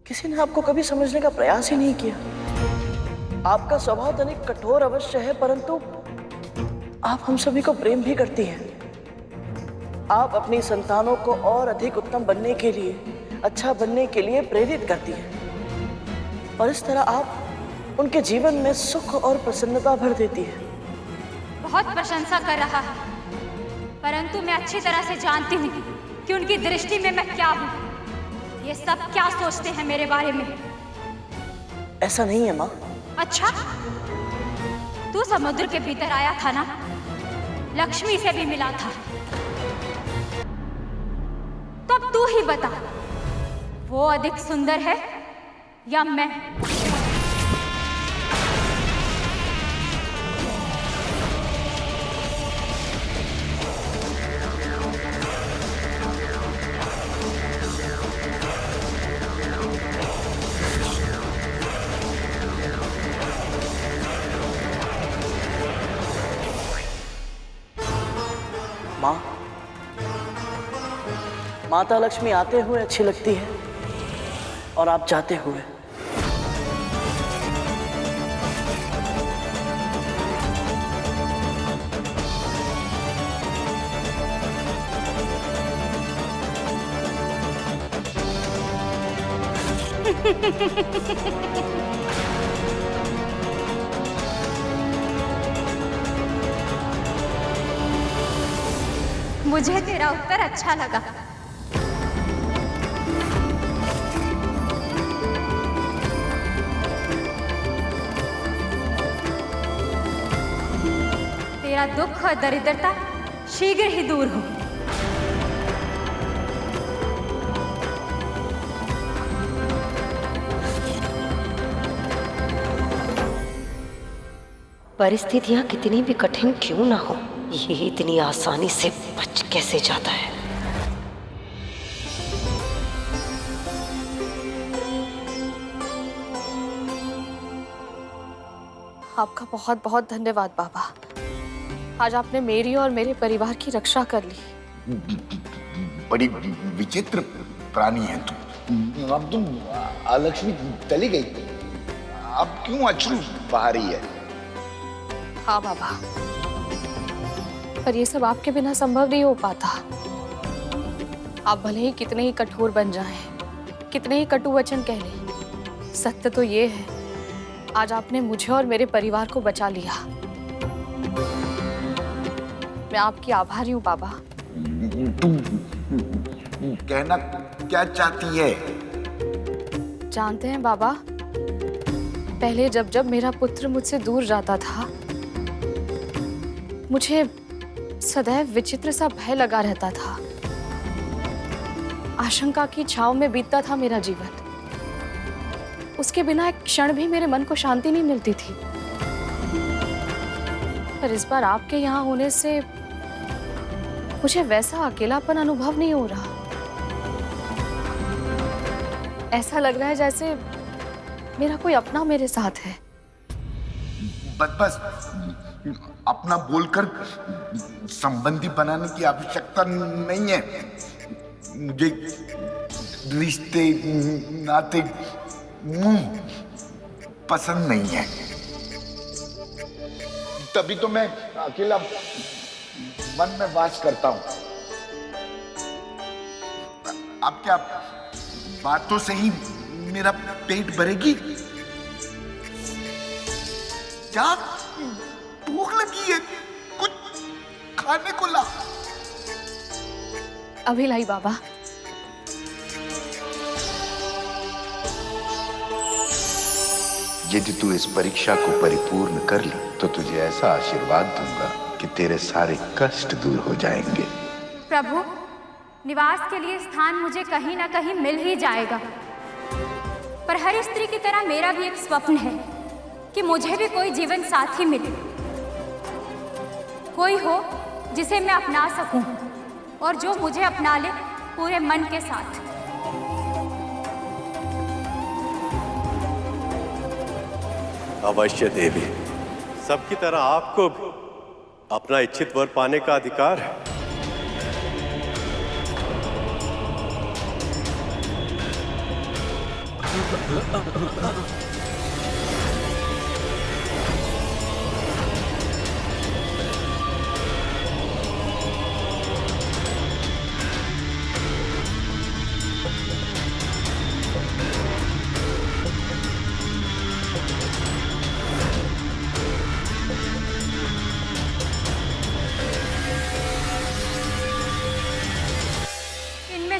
किसी ने आपको कभी समझने का प्रयास ही नहीं किया। आपका स्वभाव तनिक कठोर अवश्य है, परंतु आप हम सभी को प्रेम भी करती हैं। आप अपनी संतानों को और अधिक उत्तम बनने के लिए, अच्छा बनने के लिए प्रेरित करती हैं और इस तरह आप उनके जीवन में सुख और प्रसन्नता भर देती है। बहुत प्रशंसा कर रहा है, परंतु मैं अच्छी तरह से जानती हूँ कि उनकी दृष्टि में मैं क्या हूँ। ये सब क्या सोचते हैं मेरे बारे में? ऐसा नहीं है माँ। अच्छा, तू समुद्र के भीतर आया था ना, लक्ष्मी से भी मिला था, तो अब तू ही बता, वो अधिक सुंदर है या मैं? माँ, माता लक्ष्मी आते हुए अच्छी लगती है और आप जाते हुए। मुझे तेरा उत्तर अच्छा लगा। तेरा दुख और दरिद्रता शीघ्र ही दूर हो। परिस्थितियां कितनी भी कठिन क्यों ना हो, ये इतनी आसानी से बच कैसे जाता है? आपका बहुत बहुत धन्यवाद बाबा। आज आपने मेरी और मेरे परिवार की रक्षा कर ली। बड़ी विचित्र प्राणी है तुम। अब तुम लक्ष्मी चली गई, अब क्यों अश्रु बहा रही है? हाँ बाबा, पर ये सब आपके बिना संभव नहीं हो पाता। आप भले ही कितने ही कठोर बन जाएं, कितने ही कटु वचन कह लें, सत्य तो ये है, आज आपने मुझे और मेरे परिवार को बचा लिया। मैं आपकी आभारी हूँ बाबा। तुम कहना क्या चाहती है? जानते हैं बाबा, पहले जब जब मेरा पुत्र मुझसे दूर जाता था, मुझे सदैव विचित्र सा भय लगा रहता था। आशंका की छांव में बीतता था मेरा जीवन। उसके बिना एक क्षण भी मेरे मन को शांति नहीं मिलती थी। पर इस बार आपके यहाँ होने से मुझे वैसा अकेलापन अनुभव नहीं हो रहा। ऐसा लग रहा है जैसे मेरा कोई अपना मेरे साथ है। बस अपना बोलकर संबंधी बनाने की आवश्यकता नहीं है। मुझे रिश्ते नाते मुंह पसंद नहीं है, तभी तो मैं अकेला वन में वास करता हूं। अब क्या बातों से ही मेरा पेट भरेगी? क्या भूख लगी है? कुछ खाने को ला। अभी लाई बाबा। यदि तू इस परीक्षा को परिपूर्ण कर ली तो तुझे ऐसा आशीर्वाद दूंगा कि तेरे सारे कष्ट दूर हो जाएंगे। प्रभु, निवास के लिए स्थान मुझे कहीं ना कहीं मिल ही जाएगा, पर हर स्त्री की तरह मेरा भी एक स्वप्न है कि मुझे भी कोई जीवन साथी मिले, कोई हो जिसे मैं अपना सकूं और जो मुझे अपना ले पूरे मन के साथ। अवश्य देवी, सबकी तरह आपको भी अपना इच्छित वर पाने का अधिकार है। इनमें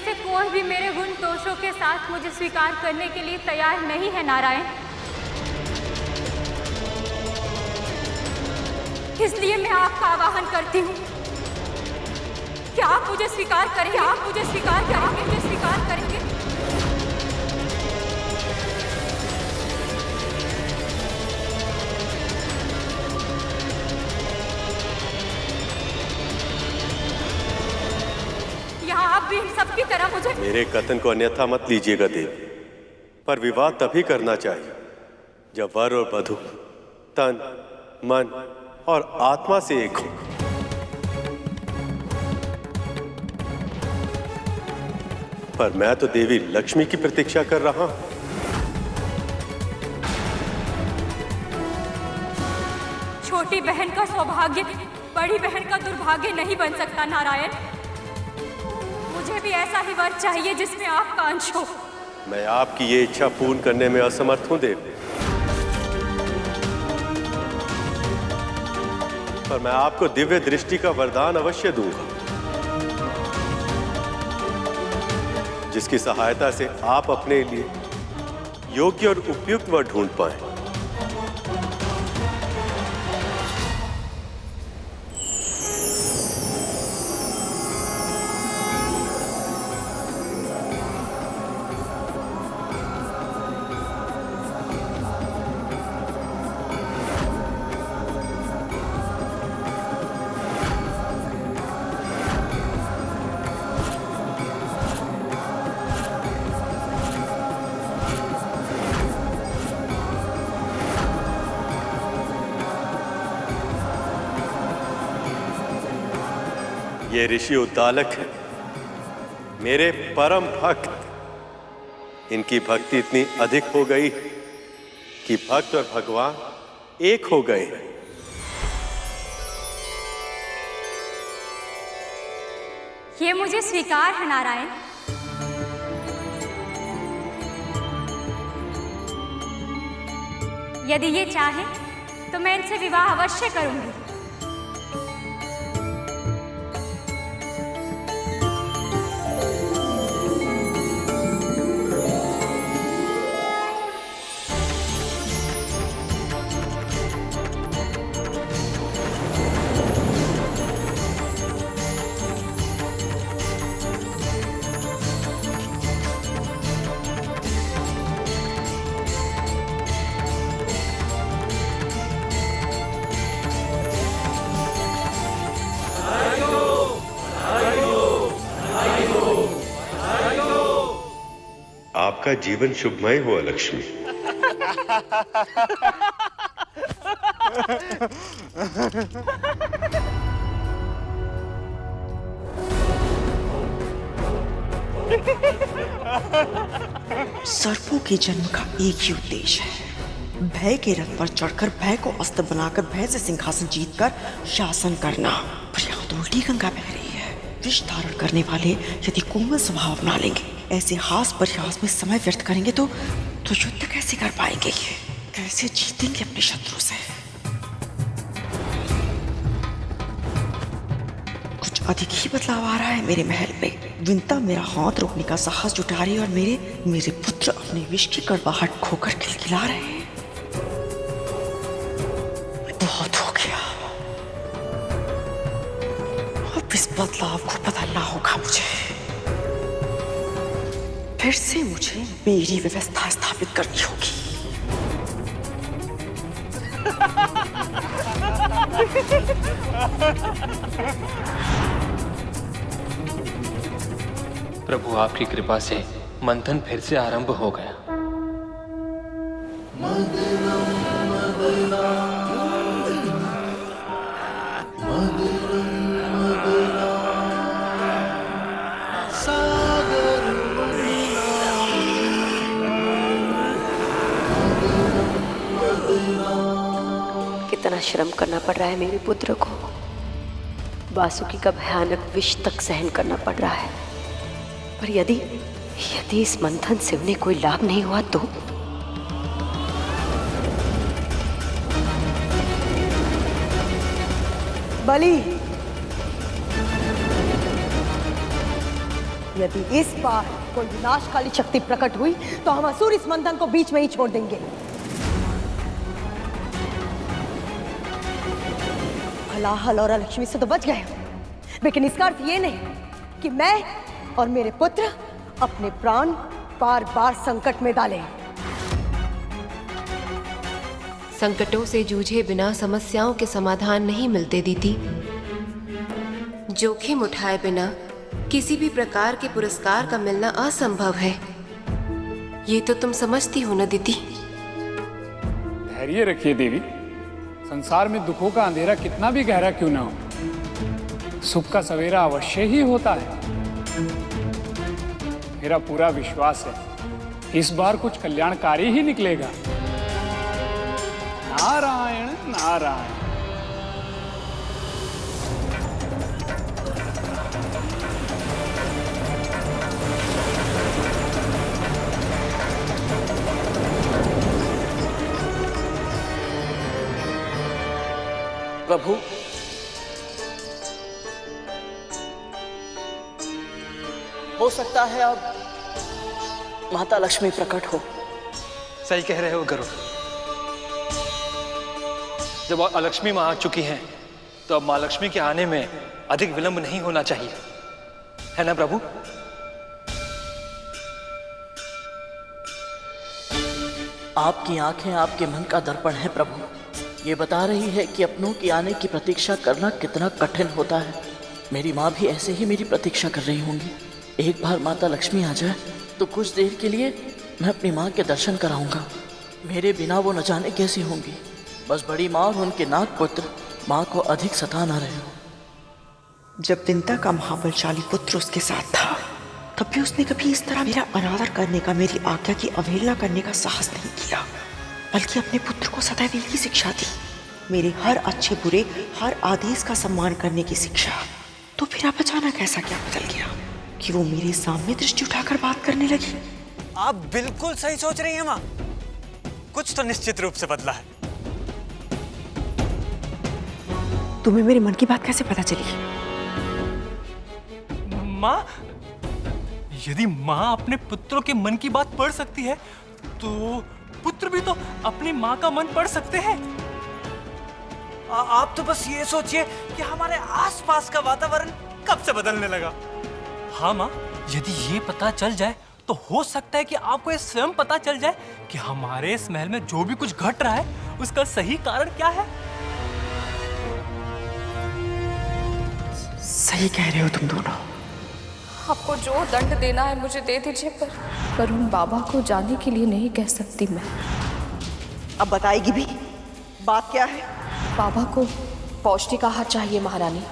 से कोई भी मेरे गुण दोषों के साथ मुझे स्वीकार करने के लिए तैयार नहीं है नारायण। इसलिए मैं आपका आवाहन करती हूँ कि आप मुझे स्वीकार करेंगे, आप मुझे स्वीकार करेंगे, मुझे स्वीकार करेंगे। यहाँ आप भी इन सबकी तरह मुझे मेरे कथन को अन्यथा मत लीजिएगा देव, पर विवाह तभी करना चाहिए जब वर और वधू तन, मन और आत्मा से एक हो। पर मैं तो देवी लक्ष्मी की प्रतीक्षा कर रहा हूं। छोटी बहन का सौभाग्य बड़ी बहन का दुर्भाग्य नहीं बन सकता नारायण। मुझे भी ऐसा ही वर चाहिए जिसमें आपका अंश हो। मैं आपकी ये इच्छा पूर्ण करने में असमर्थ हूं देव, पर मैं आपको दिव्य दृष्टि का वरदान अवश्य दूंगा, जिसकी सहायता से आप अपने लिए योग्य और उपयुक्त वर ढूंढ पाएं। ये ऋषि उद्दालक है, मेरे परम भक्त। इनकी भक्ति इतनी अधिक हो गई कि भक्त और भगवान एक हो गए। ये मुझे स्वीकार है नारायण। यदि ये चाहे तो मैं इनसे विवाह अवश्य करूंगी। आपका जीवन शुभमय हो लक्ष्मी। सर्पों के जन्म का एक ही उद्देश्य है, भय के रथ पर चढ़कर भय को अस्त्र बनाकर भय से सिंहासन जीतकर शासन करना। पर यहाँ तो उल्टी गंगा बह रही है। विष धारण करने वाले यदि कोमल स्वभाव अपना लेंगे, ऐसे हास परिहास में समय व्यर्थ करेंगे तो युद्ध कैसे कर पाएंगे? ये कैसे जीतेंगे अपने शत्रु से? कुछ अधिक ही बदलाव आ रहा है मेरे महल में। विंता मेरा हाथ रोकने का साहस जुटा रही है और मेरे पुत्र अपने विष की कड़वाहट खोकर खिलखिला रहे हैं। बहुत हो गया, अब इस बदलाव को बदलना होगा मुझे। फिर से मुझे मेरी व्यवस्था स्थापित करनी होगी। प्रभु आपकी कृपा से मंथन फिर से आरंभ हो गया। परिश्रम करना पड़ रहा है मेरे पुत्र को। वासुकी का भयानक विष तक सहन करना पड़ रहा है। पर यदि इस मंथन से उन्हें कोई लाभ नहीं हुआ तो? बलि, यदि इस बार कोई विनाशकाली शक्ति प्रकट हुई तो हम असुर इस मंथन को बीच में ही छोड़ देंगे। हलाहल और लक्ष्मी से तो बच गए, लेकिन इसका अर्थ ये नहीं कि मैं और मेरे पुत्र अपने प्राण बार बार संकट में डालें। संकटों से जूझे बिना समस्याओं के समाधान नहीं मिलते दीदी। जोखिम उठाए बिना किसी भी प्रकार के पुरस्कार का मिलना असंभव है। ये तो तुम समझती हो ना दीदी। धैर्य रखिए देवी। संसार में दुखों का अंधेरा कितना भी गहरा क्यों ना हो, सुख का सवेरा अवश्य ही होता है। मेरा पूरा विश्वास है इस बार कुछ कल्याणकारी ही निकलेगा। नारायण नारायण। प्रभु, हो सकता है अब माता लक्ष्मी प्रकट हो। सही कह रहे हो गरुड़। जब अलक्ष्मी मां आ चुकी हैं तो अब मां लक्ष्मी के आने में अधिक विलंब नहीं होना चाहिए, है ना प्रभु? आपकी आंखें आपके मन का दर्पण है प्रभु। ये बता रही है कि अपनों के आने की प्रतीक्षा करना कितना कठिन होता है। मेरी माँ भी ऐसे ही मेरी प्रतीक्षा कर रही होंगी। एक बार माता लक्ष्मी आ जाए तो कुछ देर के लिए मैं अपनी माँ के दर्शन कराऊंगा। मेरे बिना वो न जाने कैसी होंगी। बस बड़ी माँ और उनके नाग पुत्र माँ को अधिक सता ना रहे हो। जब विंता का महाबलशाली पुत्र उसके साथ था तब भी उसने कभी इस तरह मेरा अनादर करने का, मेरी आज्ञा की अवहेलना करने का साहस नहीं किया, बल्कि अपने पुत्र को सदैव एक ही शिक्षा दी, मेरे हर अच्छे बुरे हर आदेश का सम्मान करने की शिक्षा। तो फिर अब अचानक ऐसा क्या बदल गया कि वो मेरे सामने दृष्टि उठाकर बात करने लगी? आप बिल्कुल सही सोच रही हैं माँ। कुछ तो निश्चित रूप से बदला है। तुम्हें मेरे मन की बात कैसे पता चली? माँ, यदि माँ अपने पुत्रों के मन की बात पढ़ सकती है तो पुत्र भी तो अपनी माँ का मन पढ़ सकते हैं। आप तो बस ये सोचिए कि हमारे आसपास का वातावरण कब से बदलने लगा। हाँ माँ, यदि ये पता चल जाए तो हो सकता है कि आपको ये स्वयं पता चल जाए कि हमारे इस महल में जो भी कुछ घट रहा है उसका सही कारण क्या है। सही कह रहे हो तुम दोनों। आपको जो दंड देना है मुझे दे दीजिए, पर उन बाबा को जाने के लिए नहीं कह सकती मैं। अब बताएगी भी? बात क्या है? बाबा को पौष्टिक आहार चाहिए महारानी।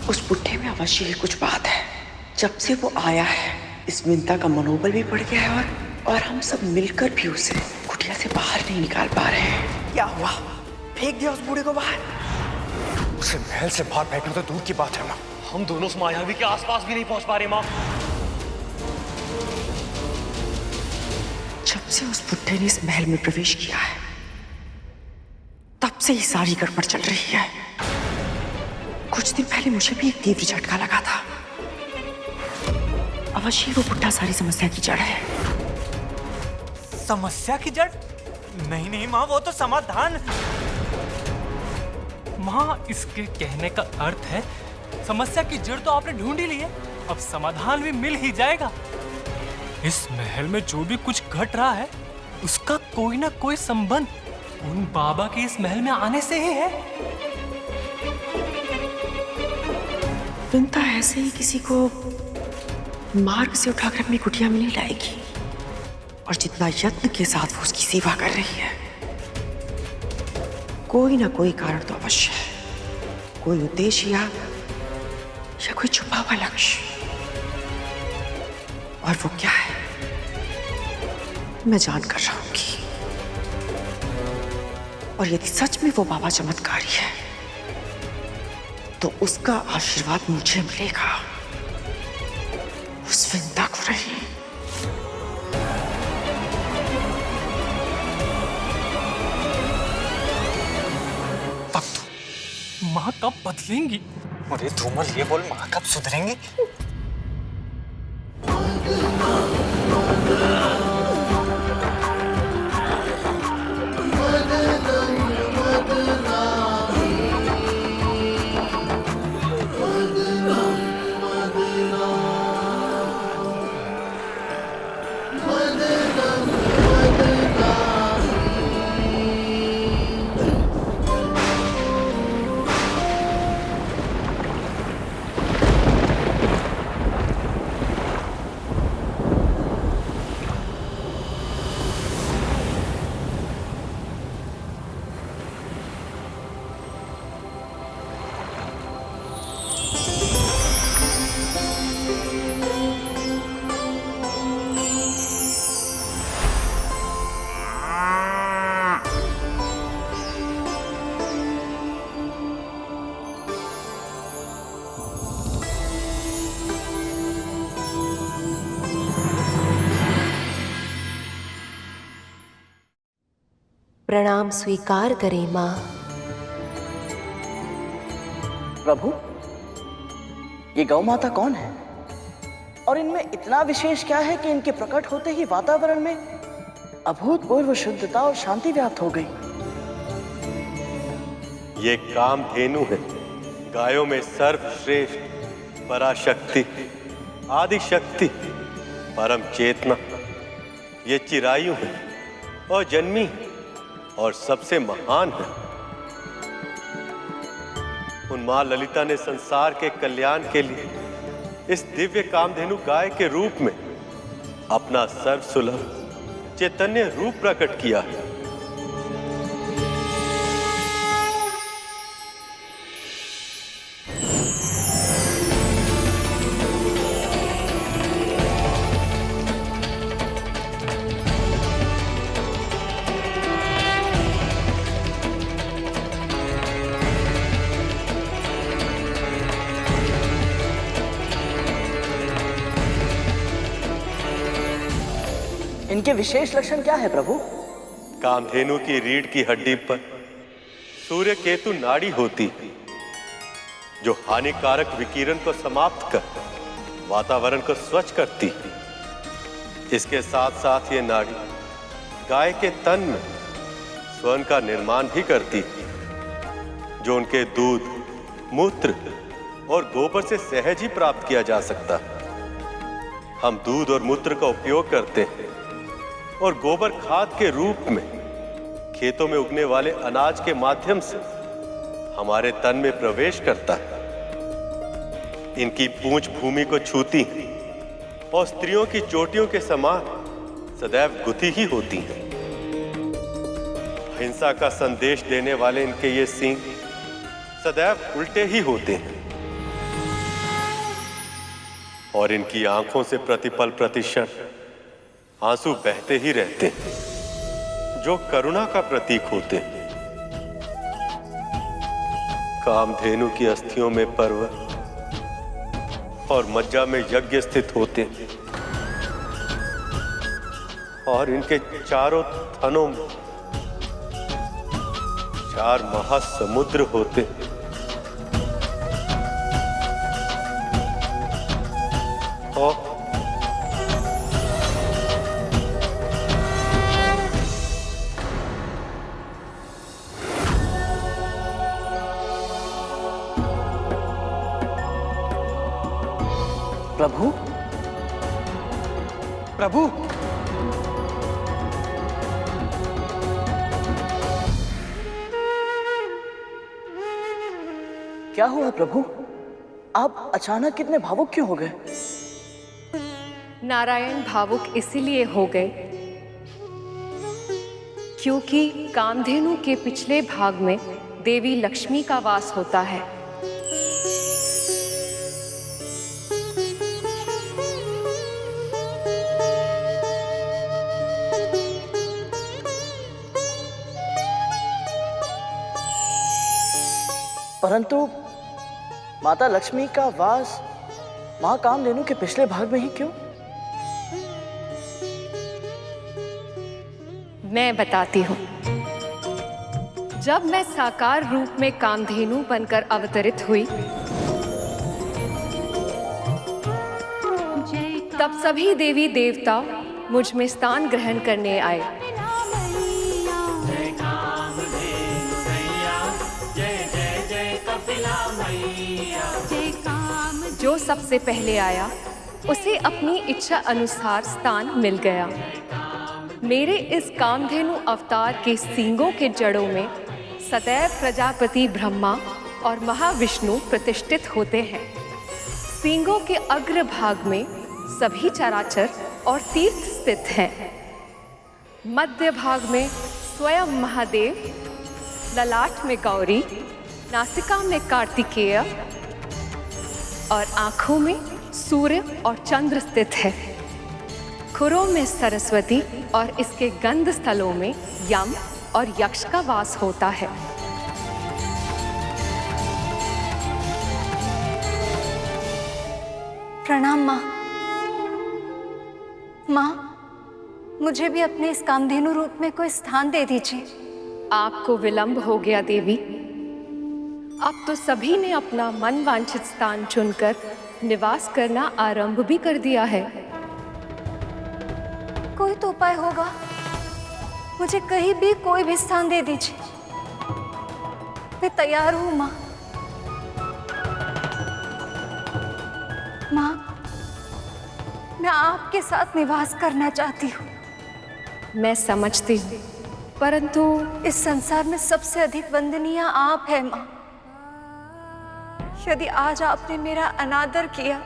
उस बुढ़े में अवश्य ही कुछ बात है। जब से वो आया है इस विंता का मनोबल भी बढ़ गया है और हम सब मिलकर भी उसे कुटिया से बाहर नहीं निकाल पा रहे हैं। क्या हुआ? फेंक दिया उस बूढ़े को बाहर? उसे महल से बाहर फेंकना तो दूर की बात है माँ, हम दोनों उस मायावी के आसपास भी नहीं पहुंच पा रहे माँ। जब से उस बुढ़े ने इस महल में प्रवेश किया है तब से ही सारी गड़बड़ चल रही है। कुछ दिन पहले मुझे भी एक तीव्र झटका लगा था। अवश्य वो बुढ़ा सारी समस्या की जड़ है। समस्या की जड़? नहीं नहीं माँ, वो तो समाधान। माँ, इसके कहने का अर्थ है समस्या की जड़ तो आपने ढूंढ ही ली है, अब समाधान भी मिल ही जाएगा। इस महल में जो भी कुछ घट रहा है उसका कोई ना कोई संबंध उन बाबा के इस महल में आने से ही है। विंता ऐसे ही किसी को मार्ग से उठाकर अपनी कुटिया में नहीं लाएगी, और जितना यत्न के साथ वो उसकी सेवा कर रही है, कोई ना कोई कारण तो अवश्य है, कोई उद्देश्य या कोई छुपा हुआ लक्ष्य। और वो क्या है मैं जान कर रहूंगी। और यदि सच में वो बाबा चमत्कारी है तो उसका आशीर्वाद मुझे मिलेगा, उस विंदा को नहीं। माँ कब बदलेंगी? अरे धूमल, ये बोल माँ कब सुधरेंगी? प्रणाम स्वीकार करें माँ। प्रभु, ये गौ माता कौन है और इनमें इतना विशेष क्या है कि इनके प्रकट होते ही वातावरण में अभूतपूर्व शुद्धता और शांति व्याप्त हो गई? ये कामधेनु है, गायों में सर्वश्रेष्ठ, पराशक्ति, आदि शक्ति, परम चेतना। ये चिरायु है और जन्मी और सबसे महान है। उन मां ललिता ने संसार के कल्याण के लिए इस दिव्य कामधेनु गाय के रूप में अपना सर्वसुलभ चैतन्य रूप प्रकट किया है। इनके विशेष लक्षण क्या है प्रभु? कामधेनु की रीढ़ की हड्डी पर सूर्य केतु नाड़ी होती है, जो हानिकारक विकिरण को समाप्त कर वातावरण को स्वच्छ करती है। इसके साथ साथ ये नाड़ी गाय के तन में स्वर्ण का निर्माण भी करती है, जो उनके दूध, मूत्र और गोबर से सहज ही प्राप्त किया जा सकता है। हम दूध और मूत्र का उपयोग करते हैं और गोबर खाद के रूप में खेतों में उगने वाले अनाज के माध्यम से हमारे तन में प्रवेश करता है। इनकी पूंछ भूमि को छूती है और स्त्रियों की चोटियों के समान सदैव गुथी ही होती हैं। हिंसा का संदेश देने वाले इनके ये सींग सदैव उल्टे ही होते हैं और इनकी आंखों से प्रतिपल प्रतिक्षण आंसू बहते ही रहते हैं, जो करुणा का प्रतीक होते हैं। कामधेनु की अस्थियों में पर्वत और मज्जा में यज्ञ स्थित होते हैं और इनके चारों थनों में 4 महासमुद्र होते हैं। और प्रभु, प्रभु, क्या हुआ प्रभु? आप अचानक कितने भावुक क्यों हो गए? नारायण भावुक इसीलिए हो गए क्योंकि कामधेनु के पिछले भाग में देवी लक्ष्मी का वास होता है। परंतु माता लक्ष्मी का वास मां कामधेनु के पिछले भाग में ही क्यों? मैं बताती हूँ। जब मैं साकार रूप में कामधेनु बनकर अवतरित हुई, तब सभी देवी देवता मुझ में स्थान ग्रहण करने आए। जो सबसे पहले आया उसे अपनी इच्छा अनुसार स्थान मिल गया। मेरे इस कामधेनु अवतार के सींगों के जड़ों में सदैव प्रजापति ब्रह्मा और महाविष्णु प्रतिष्ठित होते हैं। सींगों के अग्र भाग में सभी चराचर और तीर्थ स्थित हैं। मध्य भाग में स्वयं महादेव, ललाट में गौरी, नासिका में कार्तिकेय और आँखों में सूर्य और चंद्र स्थित है। खुरों में सरस्वती और इसके गंध स्थलों में यम और यक्ष का वास होता है। प्रणाम माँ। माँ, मुझे भी अपने इस कामधेनु रूप में कोई स्थान दे दीजिए। आपको विलंब हो गया देवी। अब तो सभी ने अपना मन वांछित स्थान चुनकर निवास करना आरंभ भी कर दिया है। कोई तो उपाय होगा, मुझे कहीं भी कोई भी स्थान दे दीजिए। मैं तैयार हूँ माँ। माँ, मैं आपके साथ निवास करना चाहती हूँ। मैं समझती हूँ, परंतु इस संसार में सबसे अधिक वंदनीय आप हैं माँ। यदि आज आपने मेरा अनादर किया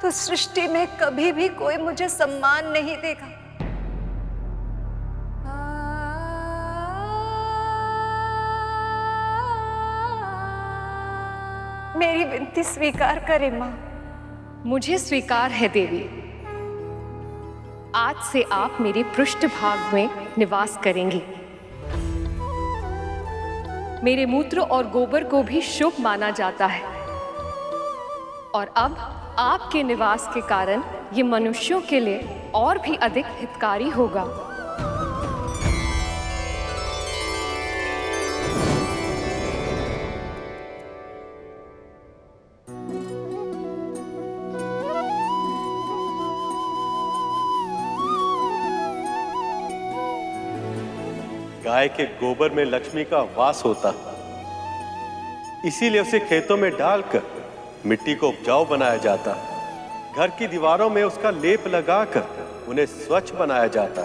तो सृष्टि में कभी भी कोई मुझे सम्मान नहीं देगा। मेरी विनती स्वीकार करें माँ। मुझे स्वीकार है देवी। आज से आप मेरे पृष्ठभाग में निवास करेंगी। मेरे मूत्र और गोबर को भी शुभ माना जाता है और अब आपके निवास के कारण ये मनुष्यों के लिए और भी अधिक हितकारी होगा। गाय के गोबर में लक्ष्मी का वास होता, इसीलिए उसे खेतों में डालकर मिट्टी को उपजाऊ बनाया जाता। घर की दीवारों में उसका लेप लगाकर उन्हें स्वच्छ बनाया जाता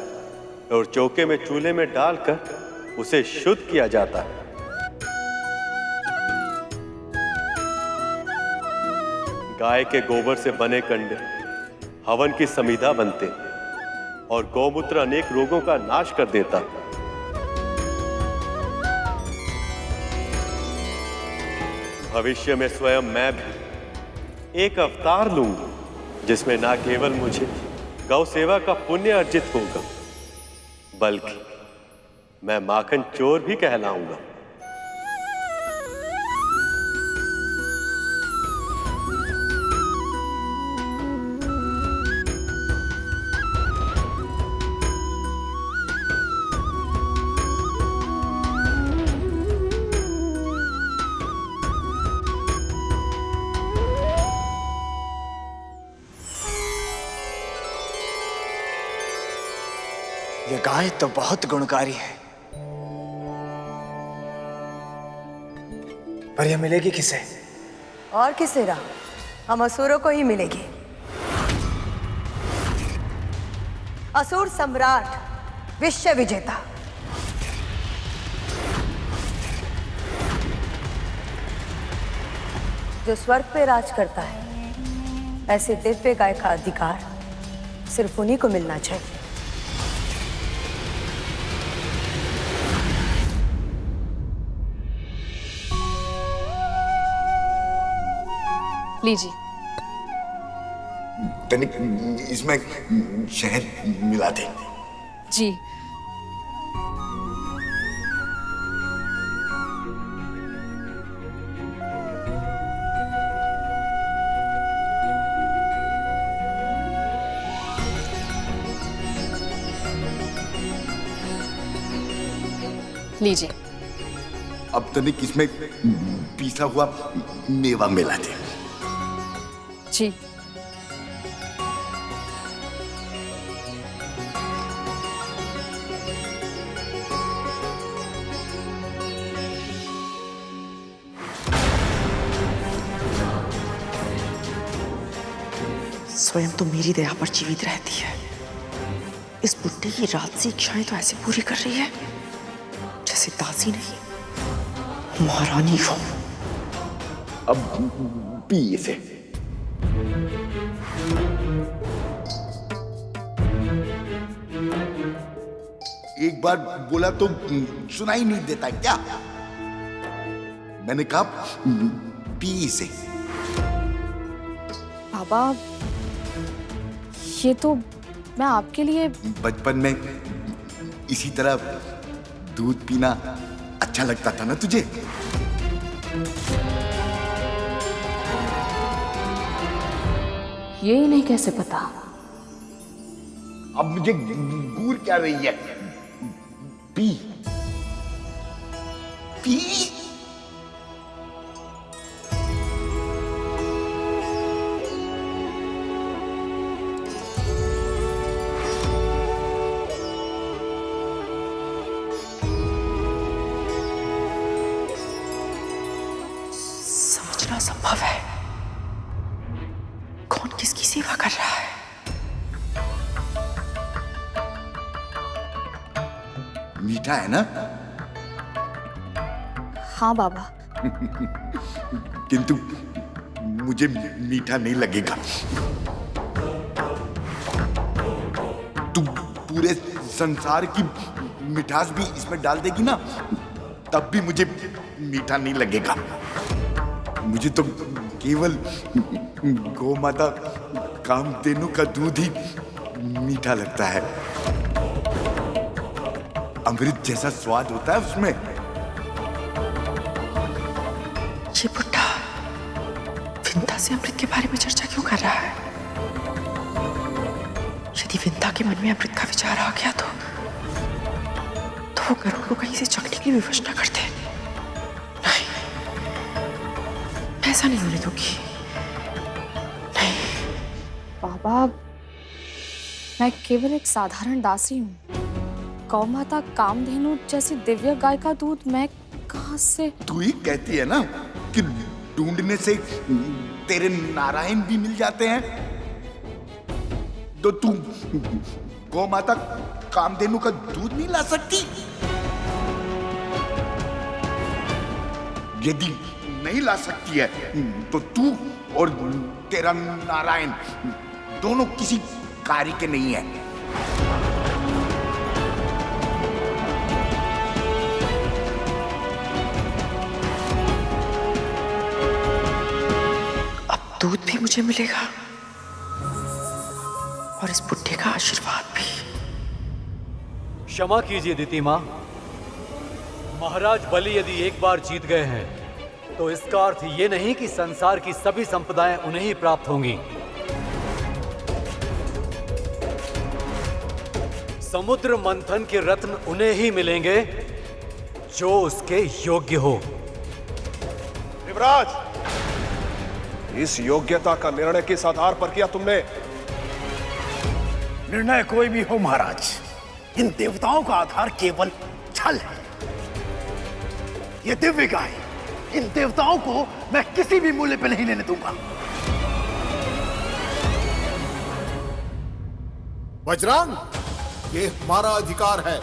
और चौके में चूल्हे में डालकर उसे शुद्ध किया जाता है। गाय के गोबर से बने कंडे हवन की समिधा बनते और गौमूत्र अनेक रोगों का नाश कर देता। भविष्य में स्वयं मैं भी एक अवतार लूंगा जिसमें ना केवल मुझे गौ सेवा का पुण्य अर्जित होगा, बल्कि मैं माखन चोर भी कहलाऊंगा। ये गाय तो बहुत गुणकारी है, पर यह मिलेगी किसे? और किसे रहा, हम असुरों को ही मिलेगी। असुर सम्राट, विश्व विजेता। जो स्वर्ग पे राज करता है, ऐसे दिव्य गाय का अधिकार सिर्फ उन्हीं को मिलना चाहिए। लीजिए। तनिक इसमें शहद मिला दे। जी। लीजिए। अब तनिक इसमें पीसा हुआ मेवा मिला दे। जी। स्वयं तो मेरी दया पर जीवित रहती है, इस बुड्ढे की राजसी इच्छाएं तो ऐसे पूरी कर रही है जैसे दासी नहीं महारानी हो। अब पी इसे। एक बार बोला तो सुनाई नहीं देता क्या? मैंने कहा पी इसे। बाबा, ये तो मैं आपके लिए बचपन में इसी तरह दूध पीना अच्छा लगता था ना तुझे? ये नहीं कैसे पता? अब मुझे घूर क्या रही है? P P. समझना संभव है कौन किसकी सेवा कर रहा है। मीठा है ना? हाँ बाबा। किंतु मुझे मीठा नहीं लगेगा। तू पूरे संसार की मिठास भी इसमें डाल देगी ना, तब भी मुझे मीठा नहीं लगेगा। मुझे तो केवल गौ माता कामधेनु का दूध ही मीठा लगता है। अमृत जैसा स्वाद होता है उसमें। ये बुड्ढा विंता से अमृत के बारे में चर्चा क्यों कर रहा है? यदि विंता के मन में अमृत का विचार आ गया तो वो गरुड़ को कहीं से चखने की विवश न करते। नहीं, ऐसा नहीं होने दूंगी। नहीं बाबा, मैं केवल एक साधारण दासी हूँ। गौ माता कामधेनु जैसी दिव्य गाय का दूध मैं कहाँ से? तू ही कहती है ना कि ढूंढने से तेरे नारायण भी मिल जाते हैं, तो तू गौ माता कामधेनु का दूध नहीं ला सकती? यदि नहीं ला सकती है तो तू और तेरा नारायण दोनों किसी कार्य के नहीं है। दूध भी मुझे मिलेगा और इस बुड्ढे का आशीर्वाद भी। क्षमा कीजिए दीति मां, महाराज बलि यदि एक बार जीत गए हैं तो इसका अर्थ ये नहीं कि संसार की सभी संपदाएं उन्हें ही प्राप्त होंगी। समुद्र मंथन के रत्न उन्हें ही मिलेंगे जो उसके योग्य हो। युवराज, इस योग्यता का निर्णय किस आधार पर किया तुमने? निर्णय कोई भी हो महाराज, इन देवताओं का आधार केवल छल है। ये दिव्य गाय, इन देवताओं को मैं किसी भी मूल्य पर नहीं लेने दूंगा। बजरंग, ये हमारा अधिकार है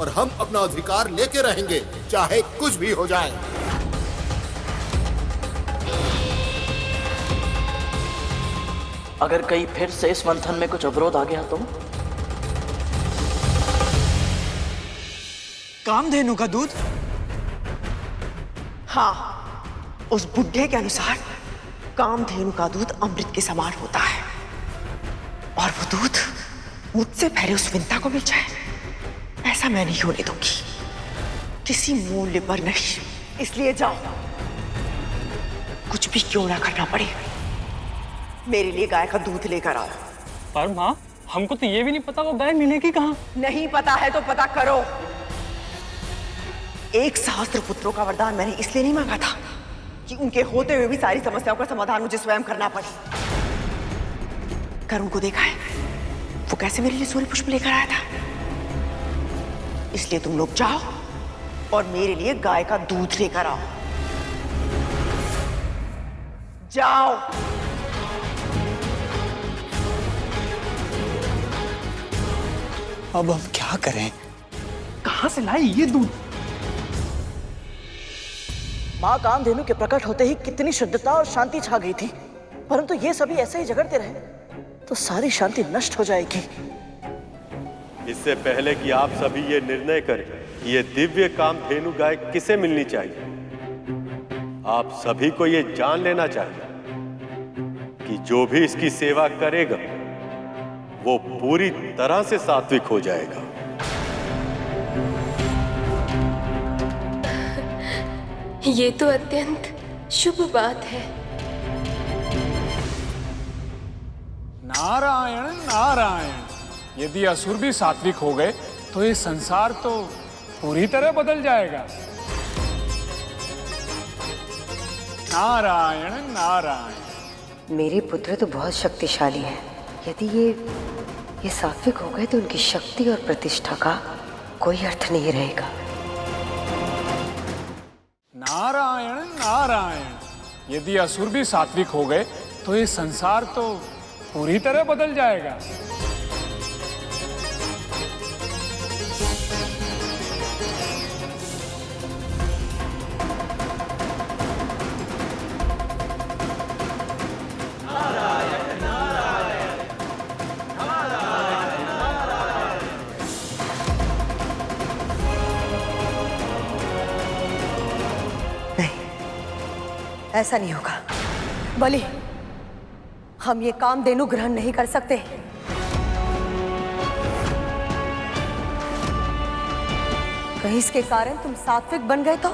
और हम अपना अधिकार लेके रहेंगे, चाहे कुछ भी हो जाए। अगर कहीं फिर से इस मंथन में कुछ अवरोध आ गया तो? कामधेनु का दूध? हाँ, उस बुड्ढे के अनुसार कामधेनु का दूध अमृत के समान होता है और वो दूध मुझसे पहले उस विंता को मिल जाए, ऐसा मैं नहीं होने दूंगी, किसी मूल्य पर नहीं। इसलिए जाओ, कुछ भी क्यों ना करना पड़े, मेरे लिए गाय का दूध लेकर आओ। पर माँ, हमको तो ये भी नहीं पता वो गाय मिलेगी कहाँ। नहीं पता है तो पता करो। एक सहस्त्र पुत्रों का वरदान मैंने इसलिए नहीं मांगा था कि उनके होते हुए भी सारी समस्याओं का समाधान मुझे स्वयं करना पड़े। कर उनको देखा है वो कैसे मेरे लिए सूर्य पुष्प लेकर आया था। इसलिए तुम लोग जाओ और मेरे लिए गाय का दूध लेकर आओ। जाओ। अब हम क्या करें? कहां से लाई ये दूध? मां कामधेनु के प्रकट होते ही कितनी शुद्धता और शांति छा गई थी, परंतु ये सभी ऐसे ही झगड़ते रहे तो सारी शांति नष्ट हो जाएगी। इससे पहले कि आप सभी ये निर्णय करें कि ये दिव्य कामधेनु गाय किसे मिलनी चाहिए, आप सभी को ये जान लेना चाहिए कि जो भी इसकी सेवा करेगा वो पूरी तरह से सात्विक हो जाएगा। ये तो अत्यंत शुभ बात है। नारायण नारायण, यदि असुर भी सात्विक हो गए तो ये संसार तो पूरी तरह बदल जाएगा। नारायण नारायण। मेरे पुत्र तो बहुत शक्तिशाली हैं। यदि ये सात्विक हो गए तो उनकी शक्ति और प्रतिष्ठा का कोई अर्थ नहीं रहेगा। नारायण नारायण, यदि असुर भी सात्विक हो गए तो ये संसार तो पूरी तरह बदल जाएगा। ऐसा नहीं होगा बलि, हम ये कामधेनु ग्रहण नहीं कर सकते। कहीं इसके कारण तुम सात्विक बन गए तो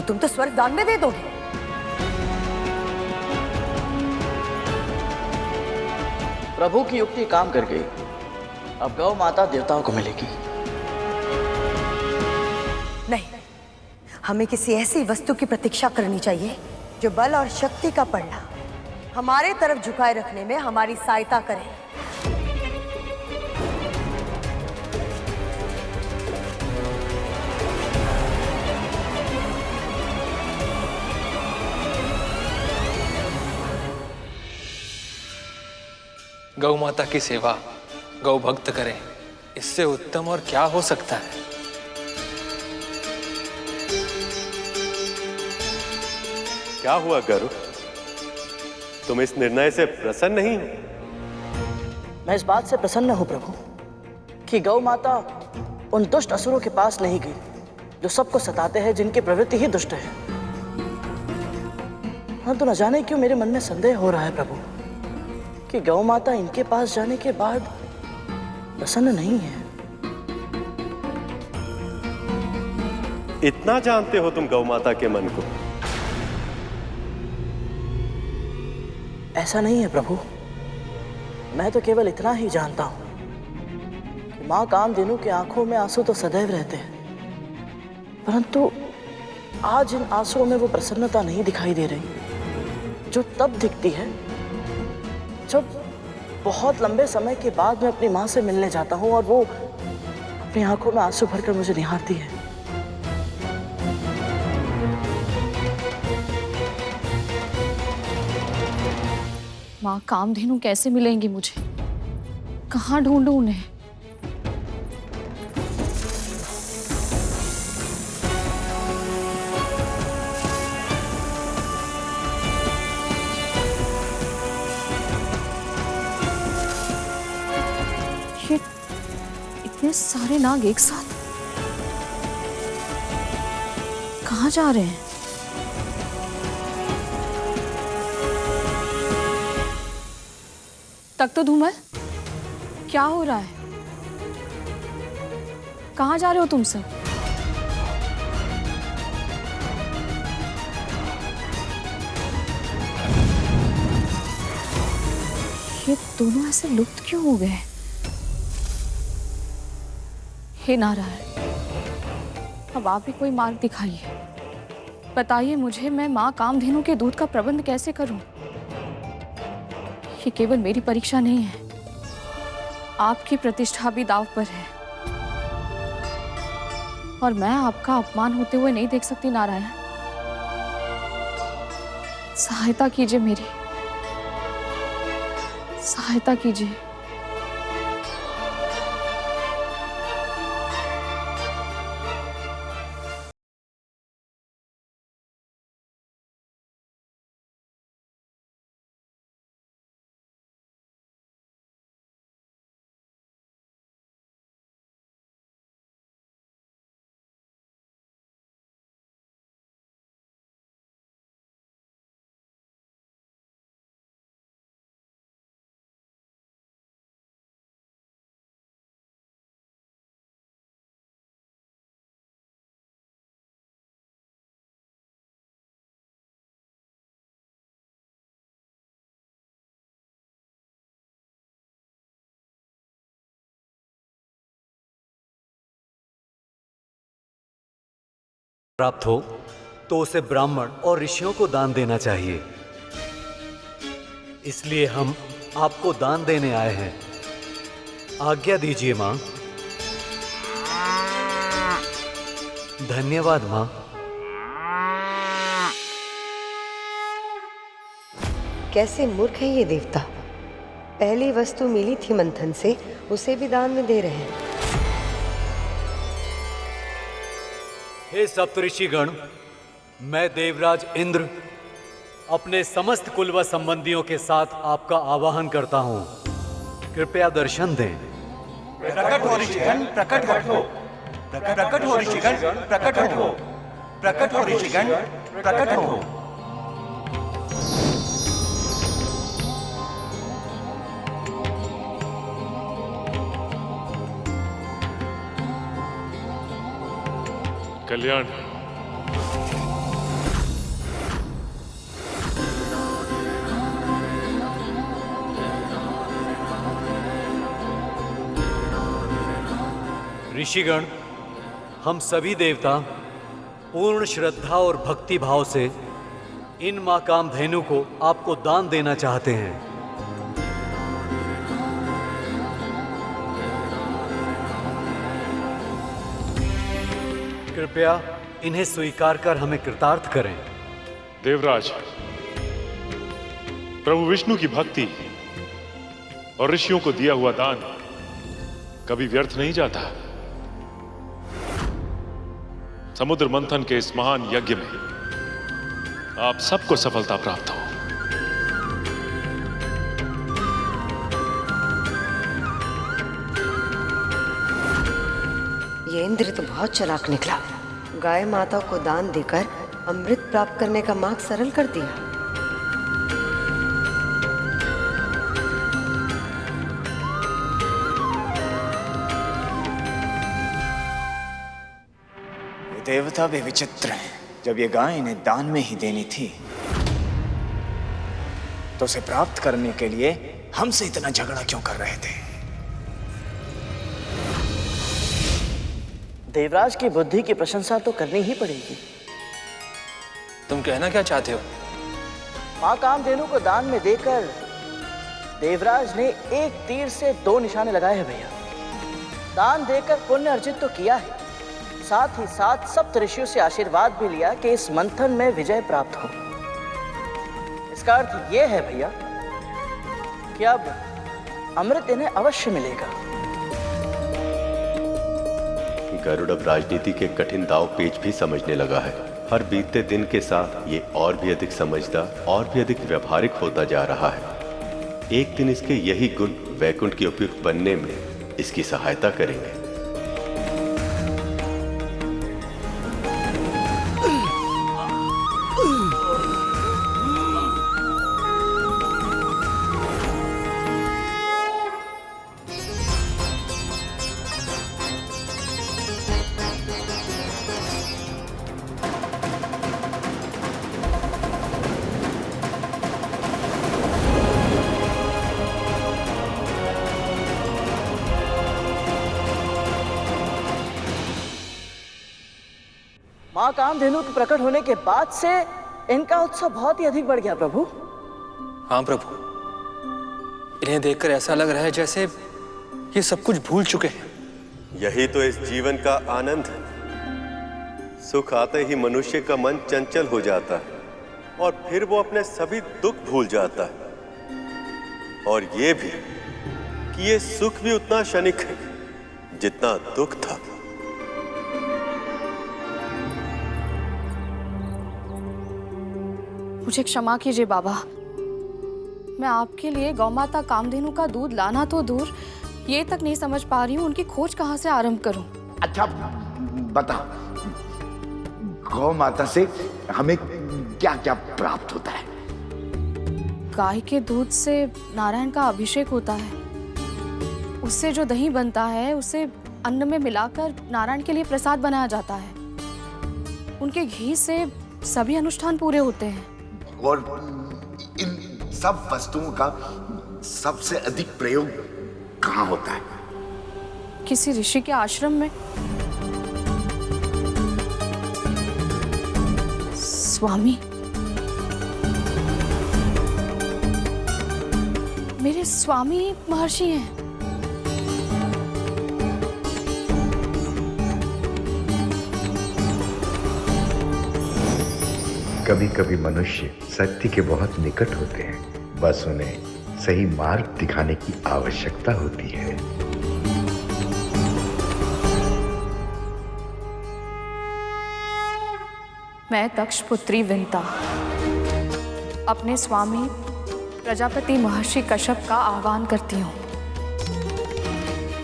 तुम तो स्वर्ग दान में दे दोगे। प्रभु की युक्ति काम कर गई, अब गौ माता देवताओं को मिलेगी। नहीं, हमें किसी ऐसी वस्तु की प्रतीक्षा करनी चाहिए जो बल और शक्ति का पलड़ा हमारे तरफ झुकाए रखने में हमारी सहायता करे। गौ माता की सेवा गौ भक्त करें, इससे उत्तम और क्या हो सकता है। क्या हुआ गरुड़, तुम इस निर्णय से प्रसन्न नहीं हो? मैं इस बात से प्रसन्न हूं प्रभु कि गौ माता उन दुष्ट असुरों के पास नहीं गई जो सबको सताते हैं, जिनकी प्रवृत्ति ही दुष्ट है। हाँ, तो न जाने क्यों मेरे मन में संदेह हो रहा है प्रभु कि गौ माता इनके पास जाने के बाद प्रसन्न नहीं है। इतना जानते हो तुम गौ माता के मन को? ऐसा नहीं है प्रभु, मैं तो केवल इतना ही जानता हूं कि मां कामधेनु की आंखों में आंसू तो सदैव रहते हैं, परंतु आज इन आंसुओं में वो प्रसन्नता नहीं दिखाई दे रही जो तब दिखती है जब बहुत लंबे समय के बाद मैं अपनी मां से मिलने जाता हूं और वो अपनी आंखों में आंसू भरकर मुझे निहारती है। माँ कामधेनु कैसे मिलेंगी मुझे? कहाँ ढूंढूं उन्हें? ये इतने सारे नाग एक साथ कहाँ जा रहे हैं? तक तो धूमल, क्या हो रहा है? कहाँ जा रहे हो तुम सब? ये दोनों ऐसे लुप्त क्यों हो गए? हे नारायण, अब आप ही कोई मार्ग दिखाइए। बताइए मुझे, मैं माँ कामधेनु के दूध का प्रबंध कैसे करूं? ये केवल मेरी परीक्षा नहीं है, आपकी प्रतिष्ठा भी दांव पर है। और मैं आपका अपमान होते हुए नहीं देख सकती नारायण। सहायता कीजिए मेरी, सहायता कीजिए। प्राप्त हो तो उसे ब्राह्मण और ऋषियों को दान देना चाहिए। इसलिए हम आपको दान देने आए हैं। आज्ञा दीजिए मां। धन्यवाद मां। कैसे मूर्ख है ये देवता। पहली वस्तु मिली थी मंथन से, उसे भी दान में दे रहे हैं। हे सप्तऋषिगण, मैं देवराज इंद्र अपने समस्त कुल व संबंधियों के साथ आपका आवाहन करता हूं। कृपया दर्शन दें। प्रकट हो ऋषिगण, प्रकट हो। प्रकट हो ऋषिगण, प्रकट हो। प्रकट हो ऋषिगण, प्रकट हो। कल्याण। ऋषिगण, हम सभी देवता पूर्ण श्रद्धा और भक्ति भाव से इन मां कामधेनु को आपको दान देना चाहते हैं। कृपया इन्हें स्वीकार कर हमें कृतार्थ करें। देवराज, प्रभु विष्णु की भक्ति और ऋषियों को दिया हुआ दान कभी व्यर्थ नहीं जाता। समुद्र मंथन के इस महान यज्ञ में आप सबको सफलता प्राप्त हो। ये इंद्र तो बहुत चालाक निकला। गाय माता को दान देकर अमृत प्राप्त करने का मार्ग सरल कर दिया। ये देवता भी विचित्र हैं। जब ये गाय इन्हें दान में ही देनी थी तो उसे प्राप्त करने के लिए हमसे इतना झगड़ा क्यों कर रहे थे? देवराज की बुद्धि की प्रशंसा तो करनी ही पड़ेगी। तुम कहना क्या चाहते हो? मां कामधेनु को दान में देकर देवराज ने एक तीर से 2 निशाने लगाए हैं भैया। दान देकर पुण्य अर्जित तो किया है, साथ ही साथ सप्त ऋषियों से आशीर्वाद भी लिया कि इस मंथन में विजय प्राप्त हो। इसका अर्थ यह है भैया कि अब अमृत इन्हें अवश्य मिलेगा। गरुड़ अब राजनीति के कठिन दाव पेच भी समझने लगा है। हर बीतते दिन के साथ ये और भी अधिक समझदार और भी अधिक व्यवहारिक होता जा रहा है। एक दिन इसके यही गुण वैकुंठ की उपयुक्त बनने में इसकी सहायता करेंगे। माँ कामधेनु के प्रकट होने के बाद से इनका उत्साह बहुत ही अधिक बढ़ गया प्रभु। हाँ प्रभु, इन्हें देखकर ऐसा लग रहा है जैसे ये सब कुछ भूल चुके हैं। यही तो इस जीवन का आनंद है। सुख आते ही मनुष्य का मन चंचल हो जाता है और फिर वो अपने सभी दुख भूल जाता है। और ये भी कि ये सुख भी उतना क्षणिक है जितना दुख था। मुझे क्षमा कीजिए बाबा, मैं आपके लिए गौमाता कामधेनु का दूध लाना तो दूर, ये तक नहीं समझ पा रही हूँ उनकी खोज कहाँ से आरंभ करूं। अच्छा बता, गौ माता से हमें क्या क्या प्राप्त होता है? गाय के दूध से नारायण का अभिषेक होता है, उससे जो दही बनता है उसे अन्न में मिलाकर नारायण के लिए प्रसाद बनाया जाता है। उनके घी से सभी अनुष्ठान पूरे होते हैं। और इन सब वस्तुओं का सबसे अधिक प्रयोग कहाँ होता है? किसी ऋषि के आश्रम में। स्वामी, मेरे स्वामी महर्षि हैं। कभी कभी मनुष्य सत्य के बहुत निकट होते हैं, बस उन्हें सही मार्ग दिखाने की आवश्यकता होती है। मैं दक्ष पुत्री विंता अपने स्वामी प्रजापति महर्षि कश्यप का आह्वान करती हूँ।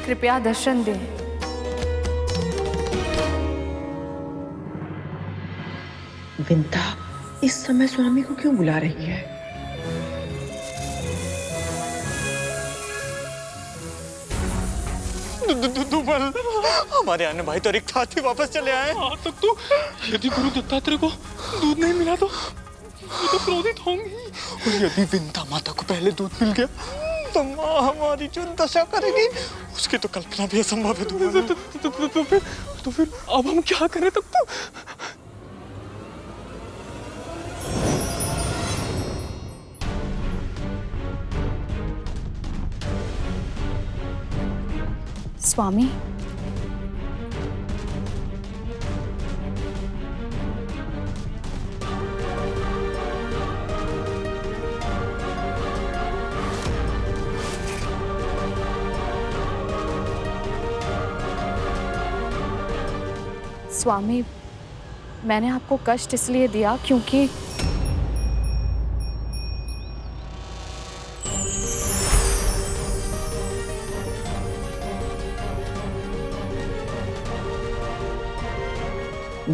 कृपया दर्शन दें। विंता इस समय स्वामी को क्यों बुला रही है? हमारे अन्य भाई तो रिक्त हाथ ही वापस चले आए। आज तक तो यदि गुरु दत्तात्रेय को दूध नहीं मिला तो ये तो क्रोधित होंगी, और यदि विंता माता को पहले दूध मिल गया तो माँ हमारी जो दशा करेगी उसकी तो कल्पना भी असंभव है। तो फिर अब हम क्या करें? तब तो स्वामी, स्वामी, मैंने आपको कष्ट इसलिए दिया क्योंकि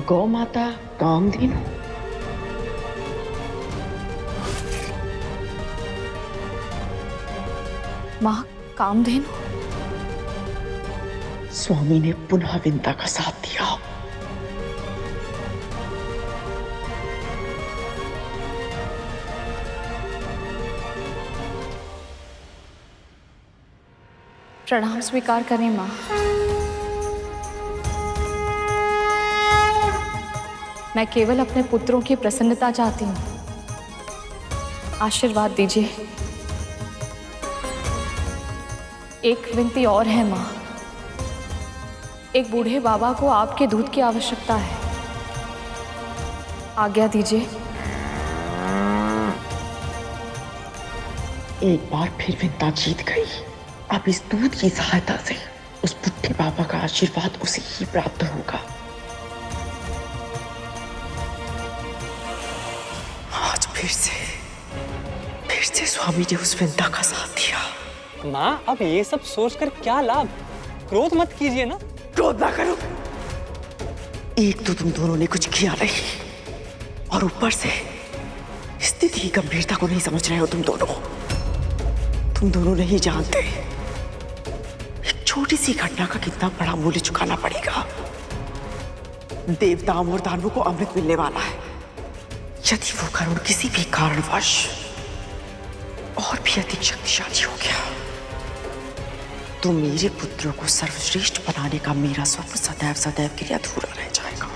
गौ माता कामधेनु। माँ कामधेनु। स्वामी ने पुनः विंता का साथ दिया। प्रणाम स्वीकार करें माँ। मैं केवल अपने पुत्रों की प्रसन्नता चाहती हूँ, आशीर्वाद दीजिए। एक विनती और है माँ, एक बूढ़े बाबा को आपके दूध की आवश्यकता है, आज्ञा दीजिए। एक बार फिर विंता जीत गई। अब इस दूध की सहायता से उस बुढ़े बाबा का आशीर्वाद उसे ही प्राप्त होगा। आज फिर से स्वामी ने उस विंता का साथ दिया। माँ, अब ये सब सोचकर क्या लाभ? क्रोध मत कीजिए ना। क्रोध ना करो। एक तो तुम दोनों ने कुछ किया नहीं, और ऊपर से स्थिति की गंभीरता को नहीं समझ रहे हो। तुम दोनों नहीं जानते एक छोटी सी घटना का कितना बड़ा मूल्य चुकाना पड़ेगा। देवताओं और दानवों को अमृत मिलने वाला है। यदि वो करुण किसी भी कारणवश और भी अधिक शक्तिशाली हो गया तो मेरे पुत्रों को सर्वश्रेष्ठ बनाने का मेरा स्वप्न सदैव सदैव के लिए अधूरा रह जाएगा।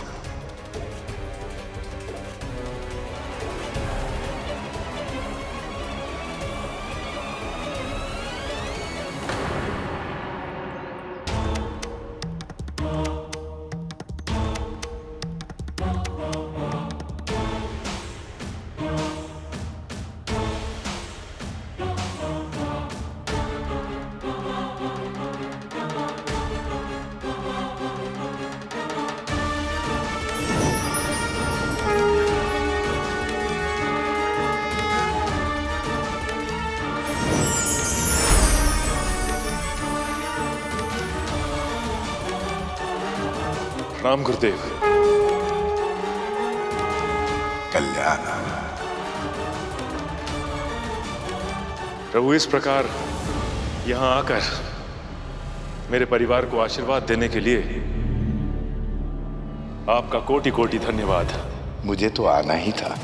प्रणाम गुरुदेव। कल्याण। प्रभु, इस प्रकार यहां आकर मेरे परिवार को आशीर्वाद देने के लिए आपका कोटि कोटि धन्यवाद। मुझे तो आना ही था।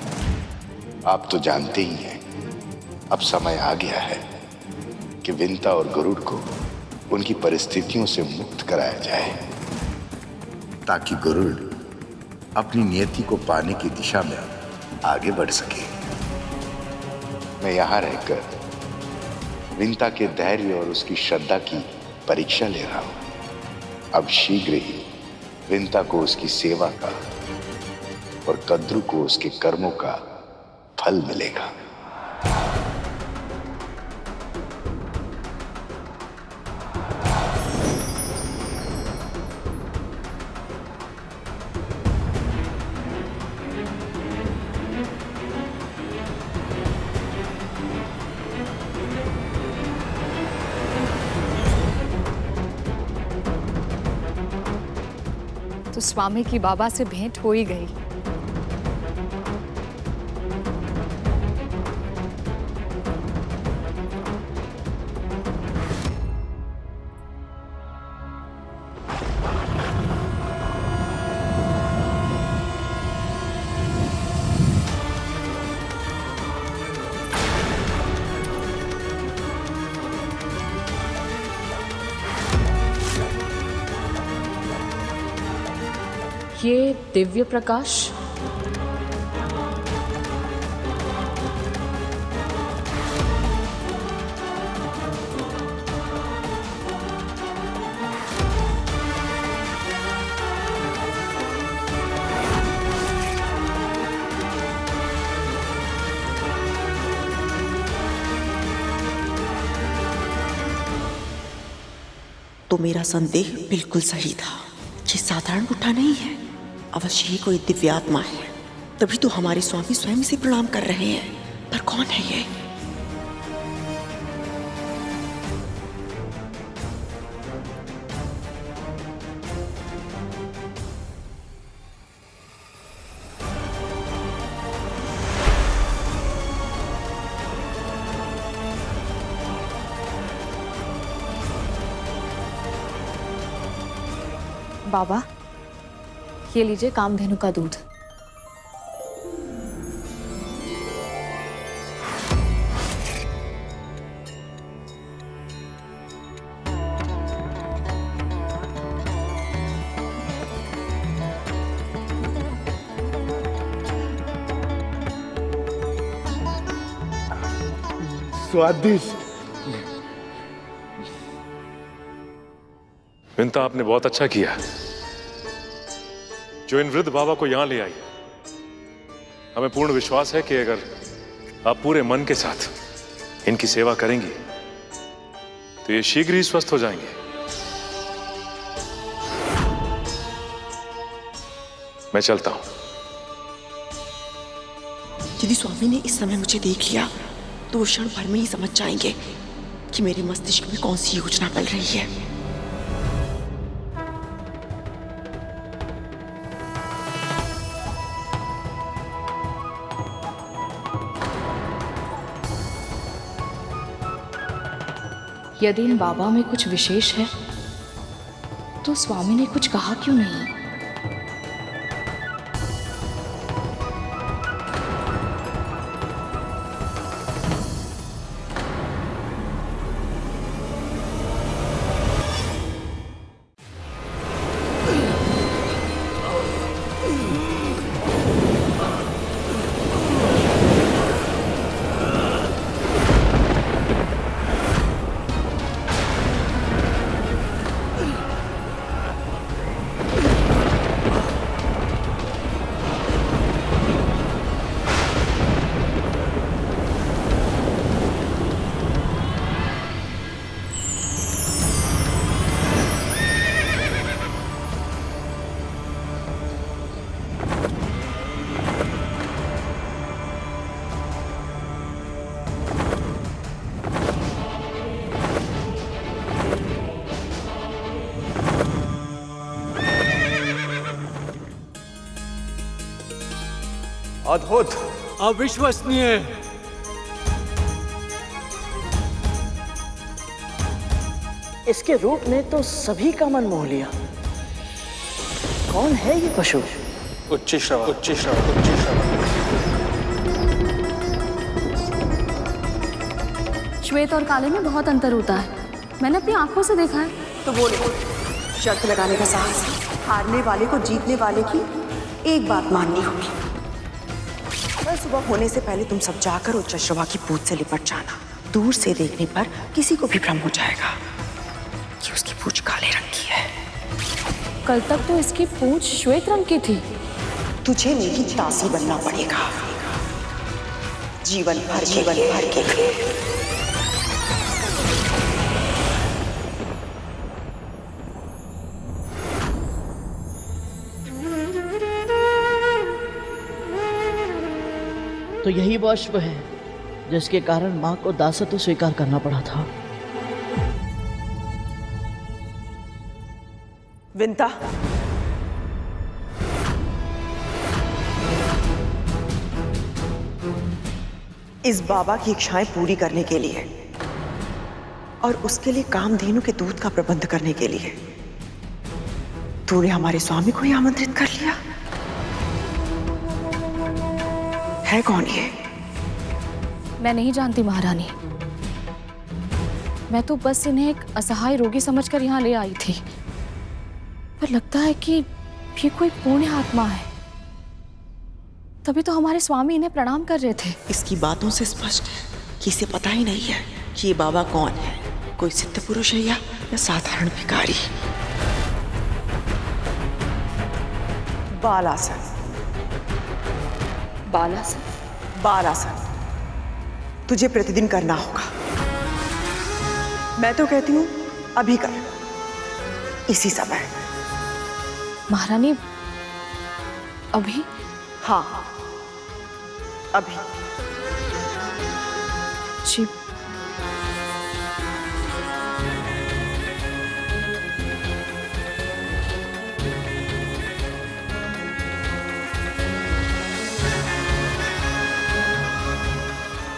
आप तो जानते ही हैं, अब समय आ गया है कि विंता और गरुड़ को उनकी परिस्थितियों से मुक्त कराया जाए, ताकि गरुड़ अपनी नियति को पाने की दिशा में आगे बढ़ सके। मैं यहां रहकर विंता के धैर्य और उसकी श्रद्धा की परीक्षा ले रहा हूं। अब शीघ्र ही विंता को उसकी सेवा का और कद्रू को उसके कर्मों का फल मिलेगा। तो स्वामी की बाबा से भेंट हो ही गई। ये दिव्य प्रकाश तो मेरा संदेह बिल्कुल सही था। ये साधारण बुट्टा नहीं है, अवश्य ही कोई दिव्य आत्मा है। तभी तो हमारे स्वामी स्वयं इसे प्रणाम कर रहे हैं। पर कौन है ये? बाबा, ये लीजिए कामधेनु का दूध। स्वादिष्ट। विंता, आपने बहुत अच्छा किया जो इन वृद्ध बाबा को यहां ले आई। हमें पूर्ण विश्वास है कि अगर आप पूरे मन के साथ इनकी सेवा करेंगी तो ये शीघ्र ही स्वस्थ हो जाएंगे। मैं चलता हूं। यदि स्वामी ने इस समय मुझे देख लिया तो वो क्षण भर में ही समझ जाएंगे कि मेरे मस्तिष्क में कौन सी योजना चल रही है। यदि इन बाबा में कुछ विशेष है तो स्वामी ने कुछ कहा क्यों नहीं? अद्भुत, अविश्वसनीय। इसके रूप ने तो सभी का मन मोह लिया। कौन है ये पशु? उच्चश्रवा, उच्चश्रवा, उच्चश्रवा। श्वेत और काले में बहुत अंतर होता है, मैंने अपनी आंखों से देखा है। तो बोलो, शर्त लगाने का साहस है। हारने वाले को जीतने वाले की एक बात माननी होगी। कल सुबह होने से पहले तुम सब जाकर उच्चश्रवा की पूंछ से लिपट जाना। दूर से देखने पर किसी को भी भ्रम हो जाएगा कि उसकी पूंछ काले रंग की है। कल तक तो इसकी पूंछ श्वेत रंग की थी। तुझे मेरी दासी बनना पड़ेगा, जीवन भर के लिए। तो यही वो अश्व है जिसके कारण मां को दासत्व स्वीकार करना पड़ा था। विंता, इस बाबा की इच्छाएं पूरी करने के लिए और उसके लिए कामधेनु के दूध का प्रबंध करने के लिए तूने हमारे स्वामी को ही आमंत्रित कर लिया है। कौन ये? मैं नहीं जानती महारानी, मैं तो बस इन्हें एक असहाय रोगी समझकर यहाँ ले आई थी, पर लगता है कि ये कोई पुण्य आत्मा है, तभी तो हमारे स्वामी इन्हें प्रणाम कर रहे थे। इसकी बातों से स्पष्ट है कि इसे पता ही नहीं है कि ये बाबा कौन है, कोई सिद्ध पुरुष है या साधारण भिखारी। बालासन, बालासन, बालासन तुझे प्रतिदिन करना होगा। मैं तो कहती हूं अभी कर, इसी समय। महारानी अभी? हाँ अभी। जी।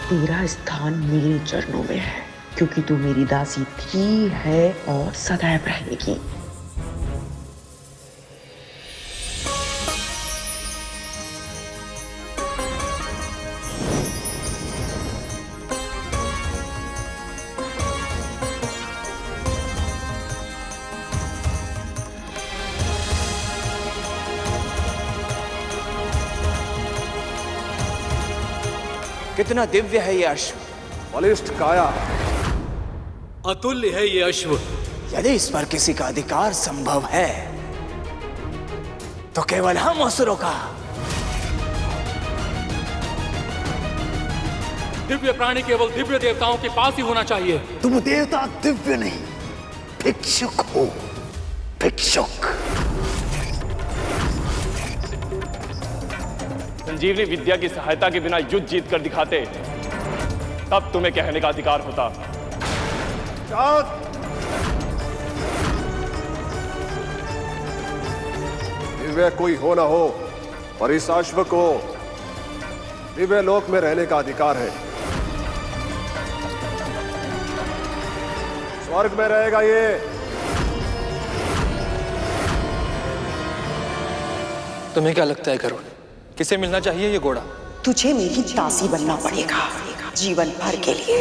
तेरा स्थान मेरे चरणों में है, क्योंकि तू मेरी दासी थी, है और सदैव रहेगी। कितना दिव्य है ये अश्व, बलिष्ठ काया, अतुल्य है ये अश्व। यदि इस पर किसी का अधिकार संभव है तो केवल हम असुरों का। दिव्य प्राणी केवल दिव्य देवताओं के पास ही होना चाहिए। तुम देवता दिव्य नहीं, भिक्षुक हो, भिक्षुक। संजीवनी विद्या की सहायता के बिना युद्ध जीत कर दिखाते, तब तुम्हें कहने का अधिकार होता। दिव्य कोई हो ना हो, पर इस अश्व को दिव्य लोक में रहने का अधिकार है। स्वर्ग में रहेगा ये। तुम्हें क्या लगता है गरुड़, किसे मिलना चाहिए ये घोड़ा? तुझे मेरी दासी बनना पड़ेगा, जीवन भर के लिए।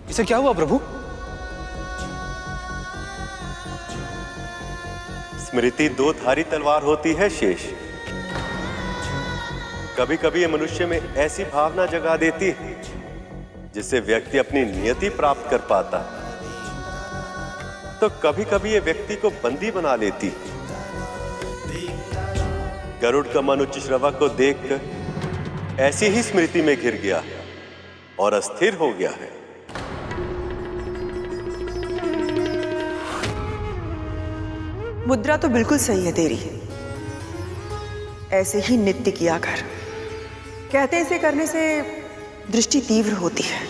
इसे क्या हुआ प्रभु? स्मृति दो धारी तलवार होती है शेष। कभी कभी ये मनुष्य में ऐसी भावना जगा देती है जिससे व्यक्ति अपनी नियति प्राप्त कर पाता, तो कभी कभी ये व्यक्ति को बंदी बना लेती। गरुड़ का मन उच्चश्रवा को देखकर ऐसी ही स्मृति में घिर गया और अस्थिर हो गया है। मुद्रा तो बिल्कुल सही है तेरी। ऐसे ही नित्य किया कर। कहते इसे करने से दृष्टि तीव्र होती है,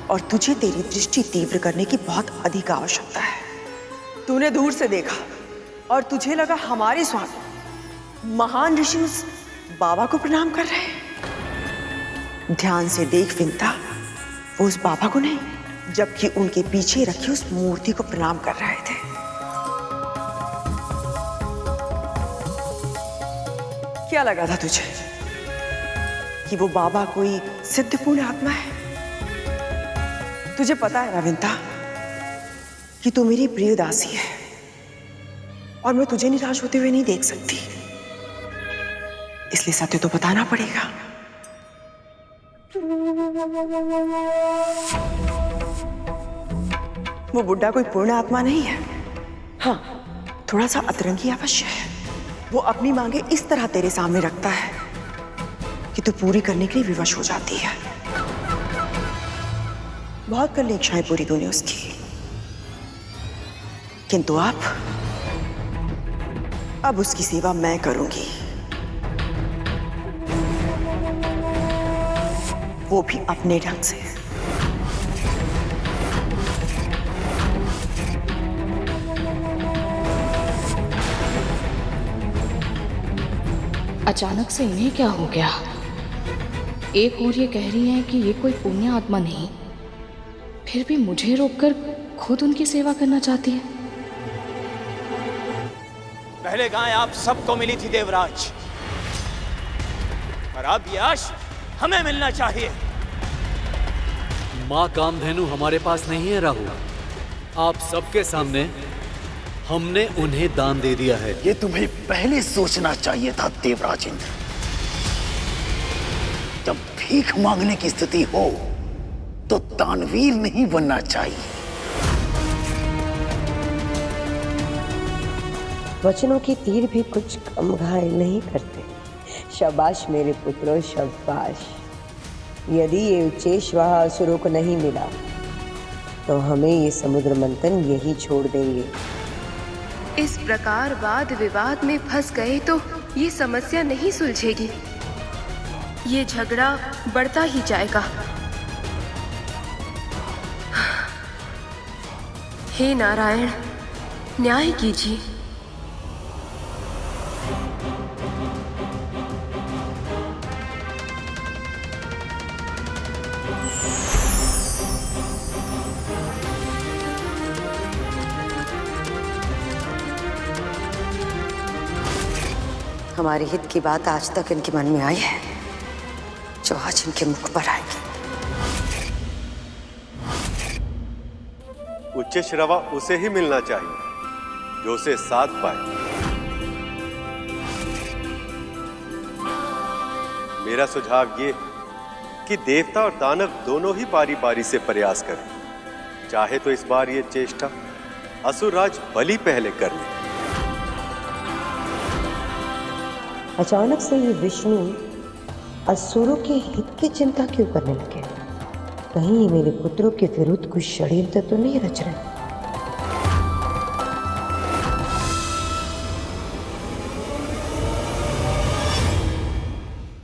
और तुझे तेरी दृष्टि तीव्र करने की बहुत अधिक आवश्यकता है। तूने दूर से देखा और तुझे लगा हमारे स्वामी महान ऋषि उस बाबा को प्रणाम कर रहे हैं। ध्यान से देख विंता, वो उस बाबा को नहीं, जबकि उनके पीछे रखी उस मूर्ति को प्रणाम कर रहे थे। क्या लगा था तुझे कि वो बाबा कोई सिद्धपूर्ण आत्मा है? तुझे पता है ना विंता कि तू मेरी प्रिय दासी है और मैं तुझे निराश होते हुए नहीं देख सकती, इसलिए सत्य तो बताना पड़ेगा। वो बुड्ढा कोई पूर्ण आत्मा नहीं है। हाँ, थोड़ा सा अतरंगी अवश्य है। वो अपनी मांगे इस तरह तेरे सामने रखता है कि तू पूरी करने के लिए विवश हो जाती है। बहुत कर ली इच्छाएं पूरी तूने उसकी, किंतु अब उसकी सेवा मैं करूंगी, वो भी अपने ढंग से। अचानक से इन्हें क्या हो गया? एक और ये कह रही हैं कि ये कोई पुण्य आत्मा नहीं, फिर भी मुझे रोककर खुद उनकी सेवा करना चाहती है। पहले गाय आप सबको मिली थी देवराज, और अब यश हमें मिलना चाहिए। माँ कामधेनु हमारे पास नहीं है राहुल, आप सबके सामने हमने उन्हें दान दे दिया है। ये तुम्हें पहले सोचना चाहिए था देवराज इंद्र। जब भीख मांगने की स्थिति हो तो दानवीर नहीं बनना चाहिए। वचनों के तीर भी कुछ कम घायल नहीं करते। शाबाश मेरे पुत्रों, शाबाश। यदि ये उच्चेश वहां असुरों को नहीं मिला तो हमें ये समुद्र मंथन यही छोड़ देंगे। इस प्रकार वाद विवाद में फंस गए तो ये समस्या नहीं सुलझेगी, ये झगड़ा बढ़ता ही जाएगा। हे नारायण, न्याय कीजिए। हमारे हित की बात आज तक इनके मन में आई है, जो आज इनके मुख पर आएगी। उच्च श्रवा उसे ही मिलना चाहिए जो उसे साध पाए। मेरा सुझाव ये कि देवता और दानव दोनों ही बारी बारी से प्रयास करें। चाहे तो इस बार ये चेष्टा असुरराज बलि पहले कर ले। अचानक से ये विष्णु असुरों के हित की चिंता क्यों करने लगे? कहीं मेरे पुत्रों के विरुद्ध कुछ षड्यंत्र तो नहीं रच रहे?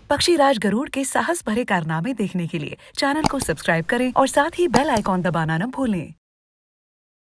पक्षीराज गरुड़ के साहस भरे कारनामे देखने के लिए चैनल को सब्सक्राइब करें और साथ ही बेल आइकॉन दबाना न भूलें।